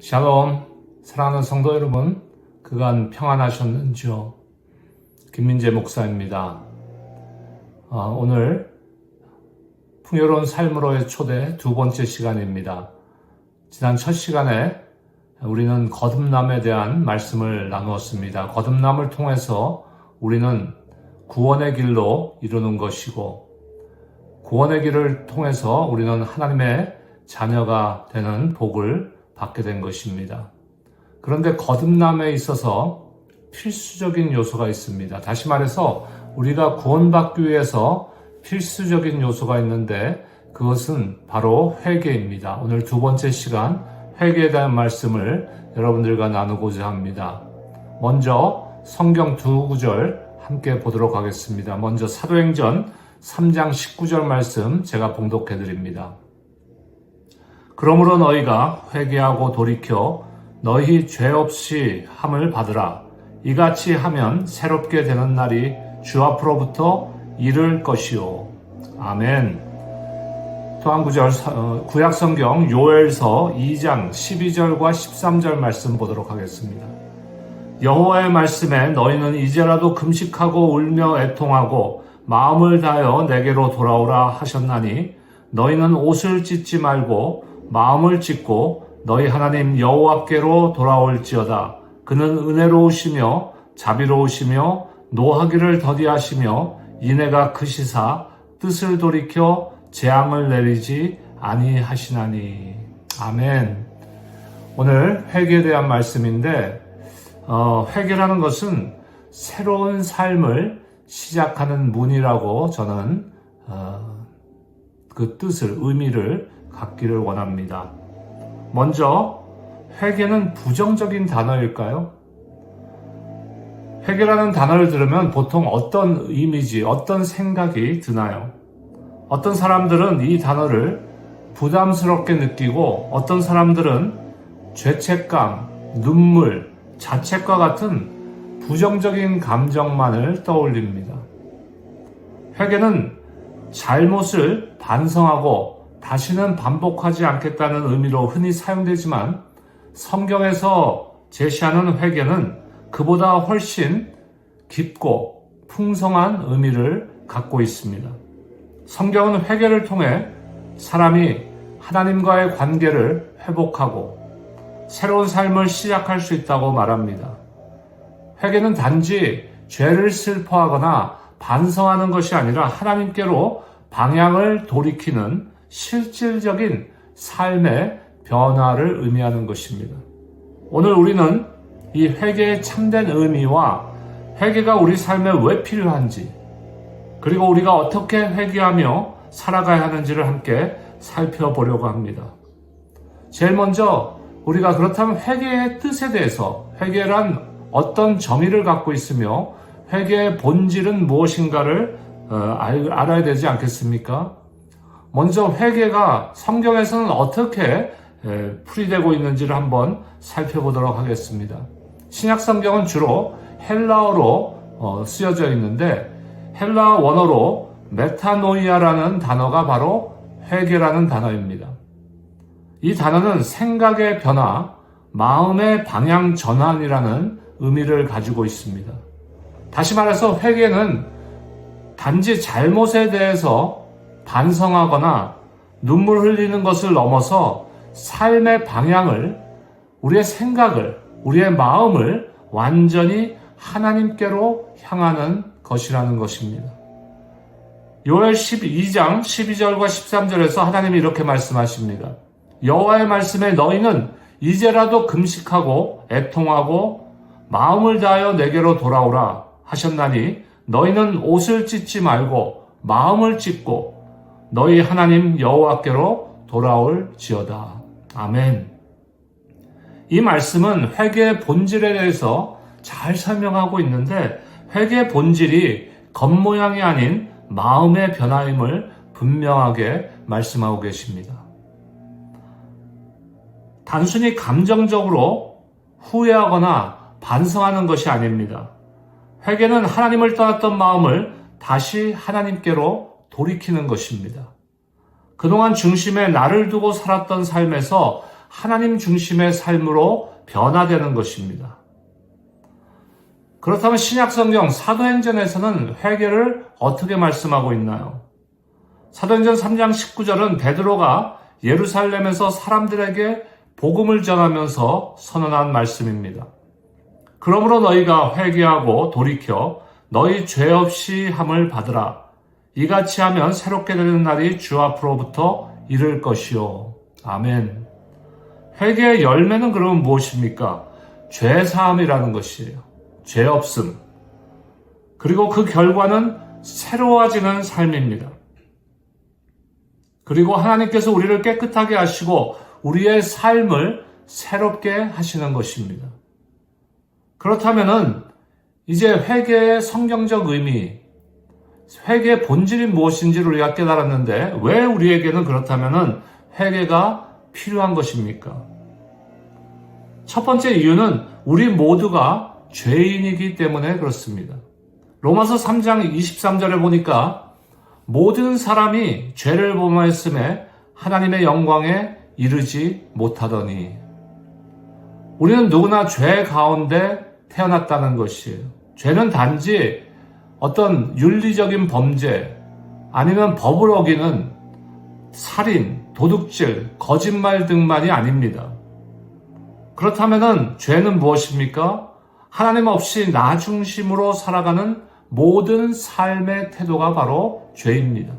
샬롬, 사랑하는 성도 여러분, 그간 평안하셨는지요? 김민재 목사입니다. 오늘 풍요로운 삶으로의 초대 두 번째 시간입니다. 지난 첫 시간에 우리는 거듭남에 대한 말씀을 나누었습니다. 거듭남을 통해서 우리는 구원의 길로 이루는 것이고, 구원의 길을 통해서 우리는 하나님의 자녀가 되는 복을 받게 된 것입니다. 그런데 거듭남에 있어서 필수적인 요소가 있습니다. 다시 말해서 우리가 구원받기 위해서 필수적인 요소가 있는데 그것은 바로 회개입니다. 오늘 두 번째 시간 회개에 대한 말씀을 여러분들과 나누고자 합니다. 먼저 성경 두 구절 함께 보도록 하겠습니다. 먼저 사도행전 3장 19절 말씀 제가 봉독해 드립니다. 그러므로 너희가 회개하고 돌이켜 너희 죄 없이 함을 받으라. 이같이 하면 새롭게 되는 날이 주 앞으로부터 이를 것이요. 아멘. 또 한 구절 구약성경 요엘서 2장 12절과 13절 말씀 보도록 하겠습니다. 여호와의 말씀에 너희는 이제라도 금식하고 울며 애통하고 마음을 다하여 내게로 돌아오라 하셨나니 너희는 옷을 찢지 말고 마음을 찢고 너희 하나님 여호와께로 돌아올지어다. 그는 은혜로우시며 자비로우시며 노하기를 더디하시며 이내가 크시사 뜻을 돌이켜 재앙을 내리지 아니하시나니. 아멘. 오늘 회개에 대한 말씀인데 회개라는 것은 새로운 삶을 시작하는 문이라고 저는 그 뜻을, 의미를 갖기를 원합니다. 먼저 회개는 부정적인 단어일까요? 회개라는 단어를 들으면 보통 어떤 이미지, 어떤 생각이 드나요? 어떤 사람들은 이 단어를 부담스럽게 느끼고 어떤 사람들은 죄책감, 눈물, 자책과 같은 부정적인 감정만을 떠올립니다. 회개는 잘못을 반성하고 다시는 반복하지 않겠다는 의미로 흔히 사용되지만 성경에서 제시하는 회개는 그보다 훨씬 깊고 풍성한 의미를 갖고 있습니다. 성경은 회개를 통해 사람이 하나님과의 관계를 회복하고 새로운 삶을 시작할 수 있다고 말합니다. 회개는 단지 죄를 슬퍼하거나 반성하는 것이 아니라 하나님께로 방향을 돌이키는 실질적인 삶의 변화를 의미하는 것입니다. 오늘 우리는 이 회개의 참된 의미와 회개가 우리 삶에 왜 필요한지, 그리고 우리가 어떻게 회개하며 살아가야 하는지를 함께 살펴보려고 합니다. 제일 먼저 우리가 그렇다면 회개의 뜻에 대해서, 회개란 어떤 정의를 갖고 있으며 회개의 본질은 무엇인가를 알아야 되지 않겠습니까? 먼저 회개가 성경에서는 어떻게 풀이되고 있는지를 한번 살펴보도록 하겠습니다. 신약 성경은 주로 헬라어로 쓰여져 있는데 헬라어 원어로 메타노이아라는 단어가 바로 회개라는 단어입니다. 이 단어는 생각의 변화, 마음의 방향 전환이라는 의미를 가지고 있습니다. 다시 말해서 회개는 단지 잘못에 대해서 반성하거나 눈물 흘리는 것을 넘어서 삶의 방향을, 우리의 생각을, 우리의 마음을 완전히 하나님께로 향하는 것이라는 것입니다. 요엘 12장 12절과 13절에서 하나님이 이렇게 말씀하십니다. 여호와의 말씀에 너희는 이제라도 금식하고 애통하고 마음을 다하여 내게로 돌아오라 하셨나니 너희는 옷을 찢지 말고 마음을 찢고 너희 하나님 여호와께로 돌아올지어다. 아멘. 이 말씀은 회개의 본질에 대해서 잘 설명하고 있는데 회개의 본질이 겉모양이 아닌 마음의 변화임을 분명하게 말씀하고 계십니다. 단순히 감정적으로 후회하거나 반성하는 것이 아닙니다. 회개는 하나님을 떠났던 마음을 다시 하나님께로 돌이키는 것입니다. 그동안 중심에 나를 두고 살았던 삶에서 하나님 중심의 삶으로 변화되는 것입니다. 그렇다면 신약성경 사도행전에서는 회개를 어떻게 말씀하고 있나요? 사도행전 3장 19절은 베드로가 예루살렘에서 사람들에게 복음을 전하면서 선언한 말씀입니다. 그러므로 너희가 회개하고 돌이켜 너희 죄 없이 함을 받으라. 이같이 하면 새롭게 되는 날이 주 앞으로부터 이를 것이요. 아멘. 회개의 열매는 그러면 무엇입니까? 죄 사함이라는 것이에요. 죄 없음. 그리고 그 결과는 새로워지는 삶입니다. 그리고 하나님께서 우리를 깨끗하게 하시고 우리의 삶을 새롭게 하시는 것입니다. 그렇다면은 이제 회개의 성경적 의미, 회개의 본질이 무엇인지를 우리가 깨달았는데 왜 우리에게는 그렇다면은 회개가 필요한 것입니까? 첫 번째 이유는 우리 모두가 죄인이기 때문에 그렇습니다. 로마서 3장 23절에 보니까 모든 사람이 죄를 범하였음에 하나님의 영광에 이르지 못하더니 우리는 누구나 죄 가운데 태어났다는 것이에요. 죄는 단지 어떤 윤리적인 범죄 아니면 법을 어기는 살인, 도둑질, 거짓말 등만이 아닙니다. 그렇다면 죄는 무엇입니까? 하나님 없이 나 중심으로 살아가는 모든 삶의 태도가 바로 죄입니다.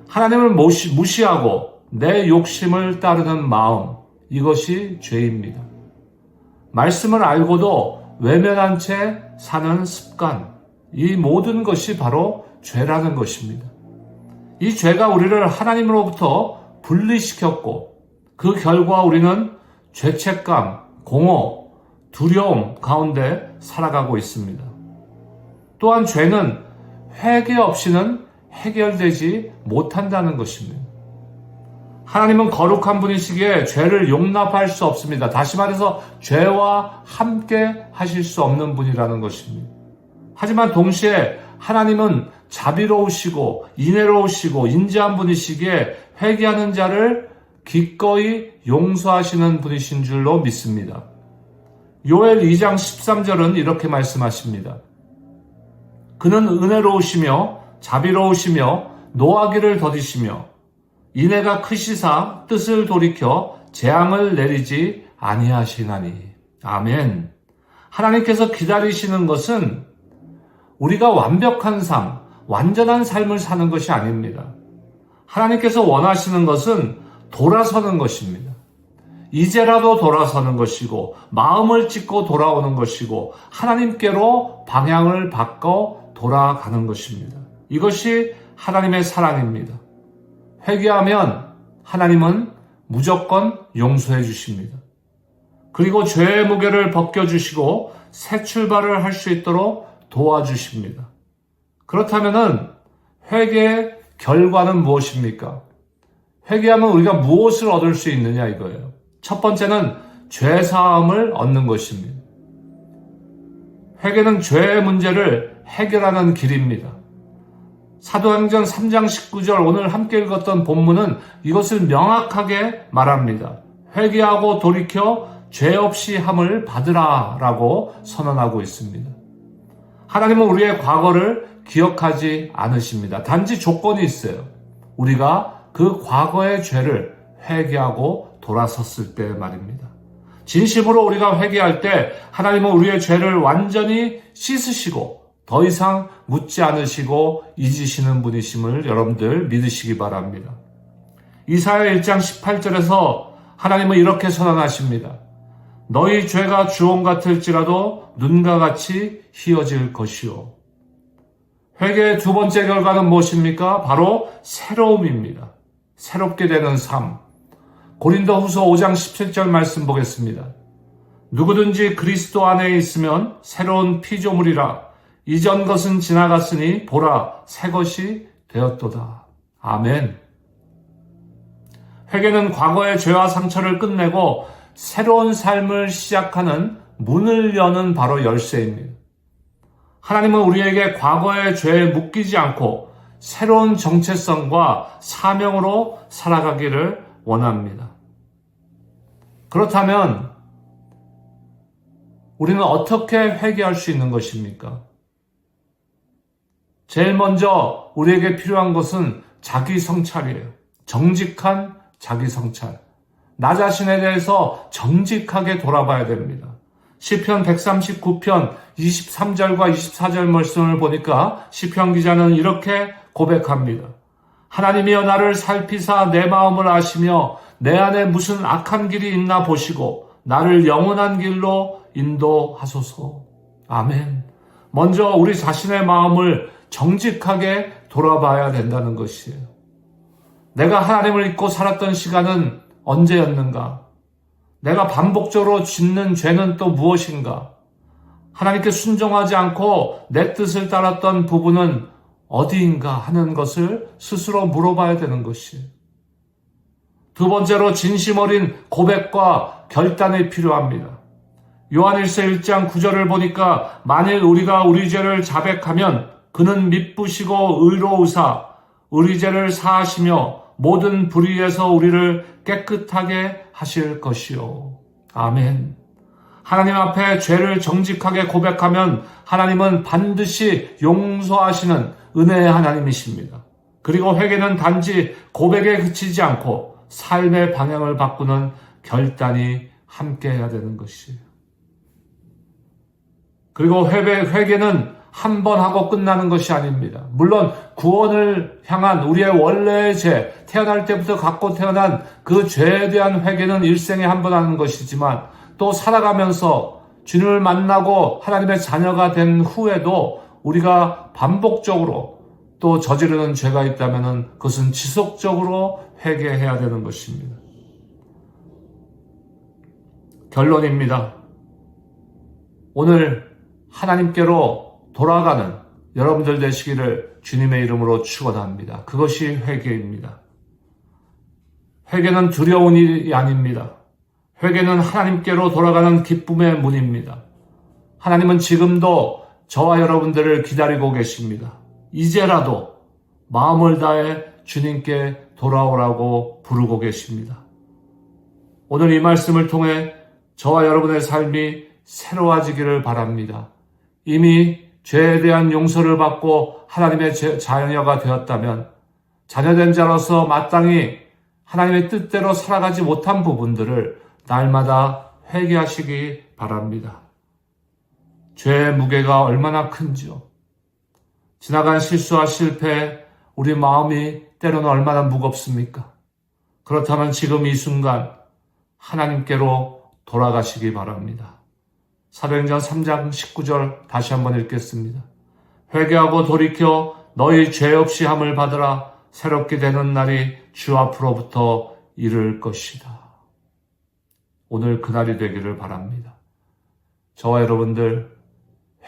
하나님을 무시하고 내 욕심을 따르는 마음, 이것이 죄입니다. 말씀을 알고도 외면한 채 사는 습관, 이 모든 것이 바로 죄라는 것입니다. 이 죄가 우리를 하나님으로부터 분리시켰고 그 결과 우리는 죄책감, 공허, 두려움 가운데 살아가고 있습니다. 또한 죄는 회개 없이는 해결되지 못한다는 것입니다. 하나님은 거룩한 분이시기에 죄를 용납할 수 없습니다. 다시 말해서 죄와 함께 하실 수 없는 분이라는 것입니다. 하지만 동시에 하나님은 자비로우시고 인애로우시고 인자한 분이시기에 회개하는 자를 기꺼이 용서하시는 분이신 줄로 믿습니다. 요엘 2장 13절은 이렇게 말씀하십니다. 그는 은혜로우시며 자비로우시며 노하기를 더디시며 인애가 크시사 뜻을 돌이켜 재앙을 내리지 아니하시나니. 아멘. 하나님께서 기다리시는 것은 우리가 완벽한 삶, 완전한 삶을 사는 것이 아닙니다. 하나님께서 원하시는 것은 돌아서는 것입니다. 이제라도 돌아서는 것이고 마음을 찢고 돌아오는 것이고 하나님께로 방향을 바꿔 돌아가는 것입니다. 이것이 하나님의 사랑입니다. 회개하면 하나님은 무조건 용서해 주십니다. 그리고 죄의 무게를 벗겨주시고 새 출발을 할 수 있도록 도와주십니다. 그렇다면 회개의 결과는 무엇입니까? 회개하면 우리가 무엇을 얻을 수 있느냐 이거예요. 첫 번째는 죄 사함을 얻는 것입니다. 회개는 죄의 문제를 해결하는 길입니다. 사도행전 3장 19절 오늘 함께 읽었던 본문은 이것을 명확하게 말합니다. 회개하고 돌이켜 죄 없이 함을 받으라 라고 선언하고 있습니다. 하나님은 우리의 과거를 기억하지 않으십니다. 단지 조건이 있어요. 우리가 그 과거의 죄를 회개하고 돌아섰을 때 말입니다. 진심으로 우리가 회개할 때 하나님은 우리의 죄를 완전히 씻으시고 더 이상 묻지 않으시고 잊으시는 분이심을 여러분들 믿으시기 바랍니다. 이사야 1장 18절에서 하나님은 이렇게 선언하십니다. 너희 죄가 주홍 같을지라도 눈과 같이 희어질 것이요. 회개의 두 번째 결과는 무엇입니까? 바로 새로움입니다. 새롭게 되는 삶. 고린도후서 5장 17절 말씀 보겠습니다. 누구든지 그리스도 안에 있으면 새로운 피조물이라. 이전 것은 지나갔으니 보라 새 것이 되었도다. 아멘. 회개는 과거의 죄와 상처를 끝내고 새로운 삶을 시작하는 문을 여는 바로 열쇠입니다. 하나님은 우리에게 과거의 죄에 묶이지 않고 새로운 정체성과 사명으로 살아가기를 원합니다. 그렇다면 우리는 어떻게 회개할 수 있는 것입니까? 제일 먼저 우리에게 필요한 것은 자기 성찰이에요. 정직한 자기 성찰. 나 자신에 대해서 정직하게 돌아봐야 됩니다. 시편 139편 23절과 24절 말씀을 보니까 시편 기자는 이렇게 고백합니다. 하나님이여 나를 살피사 내 마음을 아시며 내 안에 무슨 악한 길이 있나 보시고 나를 영원한 길로 인도하소서. 아멘. 먼저 우리 자신의 마음을 정직하게 돌아봐야 된다는 것이에요. 내가 하나님을 잊고 살았던 시간은 언제였는가? 내가 반복적으로 짓는 죄는 또 무엇인가? 하나님께 순종하지 않고 내 뜻을 따랐던 부분은 어디인가 하는 것을 스스로 물어봐야 되는 것이에요. 두 번째로 진심 어린 고백과 결단이 필요합니다. 요한일서 1장 9절을 보니까 만일 우리가 우리 죄를 자백하면 그는 미쁘시고 의로우사 우리 죄를 사하시며 모든 불의에서 우리를 깨끗하게 하실 것이요. 아멘. 하나님 앞에 죄를 정직하게 고백하면 하나님은 반드시 용서하시는 은혜의 하나님이십니다. 그리고 회개는 단지 고백에 그치지 않고 삶의 방향을 바꾸는 결단이 함께 해야 되는 것이에요. 그리고 회개는 한 번 하고 끝나는 것이 아닙니다. 물론 구원을 향한 우리의 원래의 죄, 태어날 때부터 갖고 태어난 그 죄에 대한 회개는 일생에 한 번 하는 것이지만 또 살아가면서 주님을 만나고 하나님의 자녀가 된 후에도 우리가 반복적으로 또 저지르는 죄가 있다면 그것은 지속적으로 회개해야 되는 것입니다. 결론입니다. 오늘 하나님께로 돌아가는 여러분들 되시기를 주님의 이름으로 축원합니다. 그것이 회개입니다. 회개는 두려운 일이 아닙니다. 회개는 하나님께로 돌아가는 기쁨의 문입니다. 하나님은 지금도 저와 여러분들을 기다리고 계십니다. 이제라도 마음을 다해 주님께 돌아오라고 부르고 계십니다. 오늘 이 말씀을 통해 저와 여러분의 삶이 새로워지기를 바랍니다. 이미 죄에 대한 용서를 받고 하나님의 자녀가 되었다면 자녀된 자로서 마땅히 하나님의 뜻대로 살아가지 못한 부분들을 날마다 회개하시기 바랍니다. 죄의 무게가 얼마나 큰지요. 지나간 실수와 실패, 우리 마음이 때로는 얼마나 무겁습니까? 그렇다면 지금 이 순간 하나님께로 돌아가시기 바랍니다. 사도행전 3장 19절 다시 한번 읽겠습니다. 회개하고 돌이켜 너희 죄 없이 함을 받으라. 새롭게 되는 날이 주 앞으로부터 이를 것이다. 오늘 그날이 되기를 바랍니다. 저와 여러분들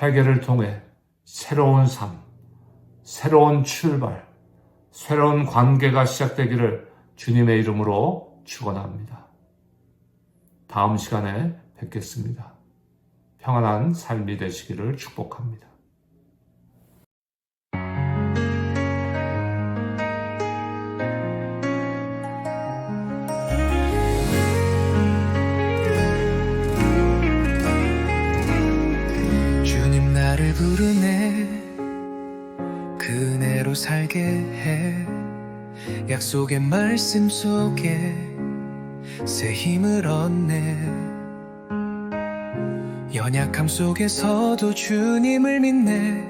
회개를 통해 새로운 삶, 새로운 출발, 새로운 관계가 시작되기를 주님의 이름으로 축원합니다. 다음 시간에 뵙겠습니다. 평안한 삶이 되시기를 축복합니다. 주님 나를 부르네 그네로 살게 해 약속의 말씀 속에 새 힘을 얻네 연약함 속에서도 주님을 믿네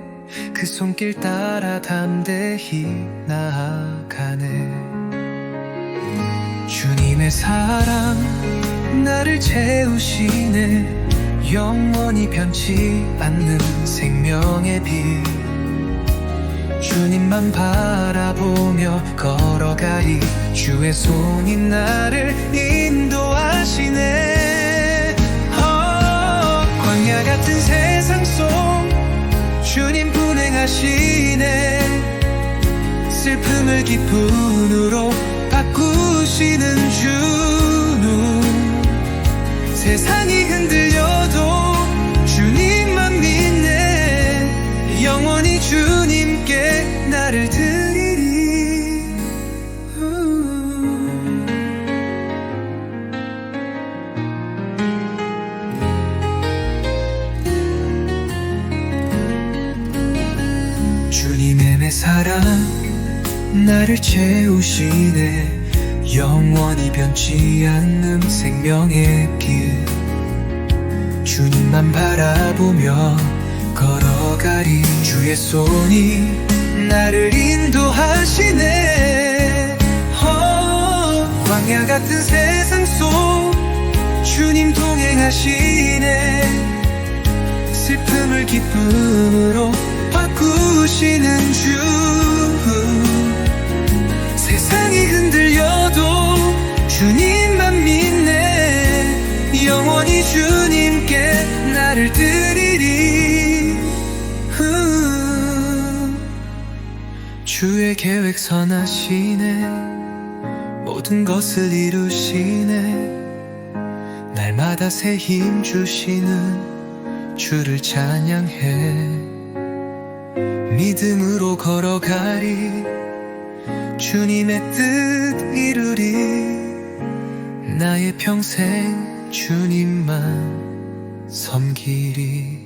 그 손길 따라 담대히 나아가네 주님의 사랑 나를 채우시네 영원히 변치 않는 생명의 빛 주님만 바라보며 걸어가리 주의 손이 나를 인도하시네 광야 같은 세상 속 주님 분행하시네 슬픔을 기쁨으로 바꾸시는 주님 세상이 흔들려도 주님만 믿네 영원히 주님께 나를 드리리 주님의 내 사랑 나를 채우시네. 영원히 변치 않는 생명의 길 주님만 바라보며 걸어가리. 주의 손이 나를 인도하시네. 광야 같은 세상 속 주님 동행하시네. 슬픔을 기쁨으로 바꾸시는 주. 세상이 흔들려도 주님만 믿네. 영원히 주님께 나를 드리리. 주의 계획 선하시네. 모든 것을 이루시네. 날마다 새 힘 주시는 주를 찬양해. 믿음으로 걸어가리. 주님의 뜻 이루리. 나의 평생 주님만 섬기리.